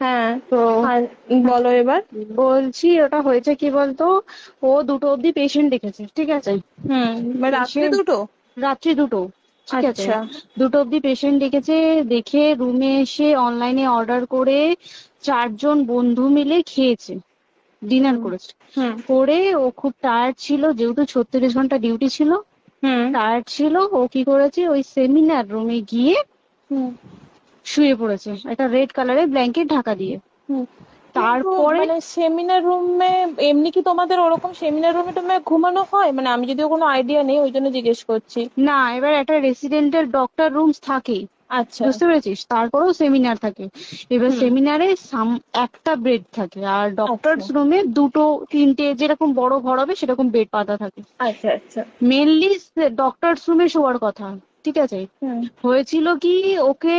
হ্যাঁ। তো আর বলো এবার। বলছি ওটা হয়েছে কি বলতো, ও 2টো অব্দি পেশেন্ট দেখেছে, ঠিক আছে। হুম। রাত্রে পেশেন্ট দুটো? রাত্রি 2টো, ঠিক আছে। আচ্ছা। 2টো অব্দি পেশেন্ট ডেকেছে, দেখে রুমে এসে অনলাইনে অর্ডার করে 4জন বন্ধু মিলে খেয়েছে, ডিনার হুম করেছে। হুম করে ও খুব টায়ার্ড ছিল, যেহেতু 36 ঘন্টা ডিউটি ছিল, হুম টায়ার্ড ছিল। ও কি করেছে, ওই সেমিনার রুমে গিয়ে হুম শুয়ে পড়েছে একটা রেড কালারের ব্ল্যাঙ্কেট ঢাকা দিয়ে। হুম। কিন্তু তারপরে মানে সেমিনার রুমে এমনি কি তোমাদের ওরকম সেমিনার রুমে টুমে ঘুমানো হয়? মানে আমি যদিও কোনো আইডিয়া নেই, ওই জন্য জিজ্ঞেস করছি। না, এবার একটা রেসিডেন্টের ডক্টর রুমস থাকে, আচ্ছা। বুঝতে পেরেছিস, তারপরেও সেমিনার থাকে। এবার হুম। সেমিনারে একটা বেড থাকে, আর আচ্ছা ডক্টরস রুমে 2টো 3টে যেরকম বড় ঘর হবে সেরকম বেড পাতা থাকে। আচ্ছা আচ্ছা। মেনলি ডক্টরস রুমে শোয়ার কথা, ঠিক আছে। হুম হয়েছিল কি, ওকে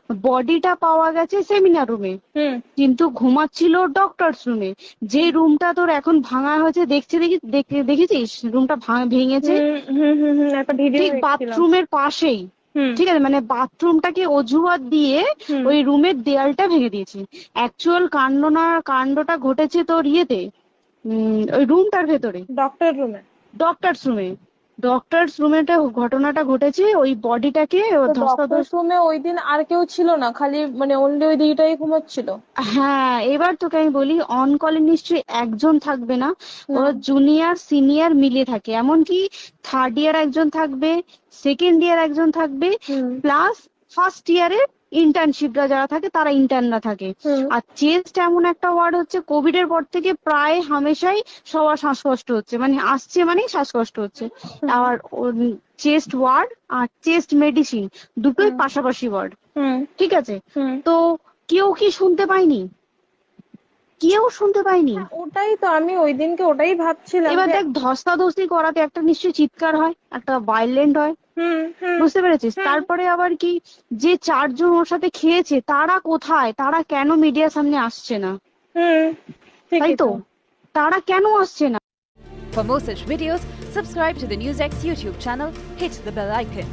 বডিটা পাওয়া গেছে সেমিনার রুমে, হুম কিন্তু ঘুমাচ্ছিল ডক্টরস রুমে। যে রুমটা তোর এখন ভাঙা হয়েছে, দেখেছিস রুমটা ভেঙেছে, হুম হুম হুম হুম, একটা ভিডিও ঠিক দেখছিলাম। বাথরুমের পাশেই, হুম ঠিক আছে, মানে বাথরুমটাকে অজুহাত দিয়ে হুম ওই রুমের দেয়ালটা ভেঙে দিয়েছে। অ্যাকচুয়াল কাণ্ডটা ঘটেছে তোর ইয়েতে, ওই রুমটার ভেতরে, ডক্টর রুমে? ডক্টরস রুমে। ডক্টরস রুমে ঘটনাটা ঘটেছে, ওই বডিটাকে তো ডক্টর ধস্তাধস্তি। রুমে ওই দিন আর কেউ ছিল না, খালি মানে অনলি ওই দিকটাই ঘুমাচ্ছিল? হ্যাঁ, এবার তোকে আমি বলি, অন কলে নিশ্চয়ই একজন থাকবে না, না। ওরা জুনিয়র সিনিয়র মিলিয়ে থাকে, এমনকি থার্ড ইয়ার একজন থাকবে, সেকেন্ড ইয়ার একজন থাকবে, হুম প্লাস ফার্স্ট ইয়ারের ইন্টার্নশিপরা যারা থাকে তারা ইন্টার্নরা থাকে। হুম আর চেস্ট এমন একটা ওয়ার্ড হচ্ছে, কোভিড এর পর থেকে প্রায় হামেশাই সবার শ্বাসকষ্ট হচ্ছে, মানে আসছে মানে শ্বাসকষ্ট হচ্ছে। হুম আর চেস্ট ওয়ার্ড আর চেস্ট মেডিসিন দুটোই হুম পাশাপাশি ওয়ার্ড, হুম ঠিক আছে। হুম। তো কেউ কি শুনতে পায়নি? কেউ শুনতে পায়নি। হ্যাঁ, ওটাই তো আমি ওই দিনকে ওটাই ভাবছিলাম এবার যে। দেখ, ধস্তাধস্তি করাতে একটা নিশ্চয়ই চিৎকার হয়, একটা ভাইলেন্ট হয়, হুম হুম বুঝতে পেরেছিস। হুম তারপরে আবার কি, যে 4জন ওর সাথে খেয়েছে তারা কোথায়, তারা কেন মিডিয়ার সামনে আসছে না? হুম। তাই ঠিকই তো, তো। তারা কেন আসছে না? For more such videos, subscribe to the NewsX YouTube channel, hit the bell icon.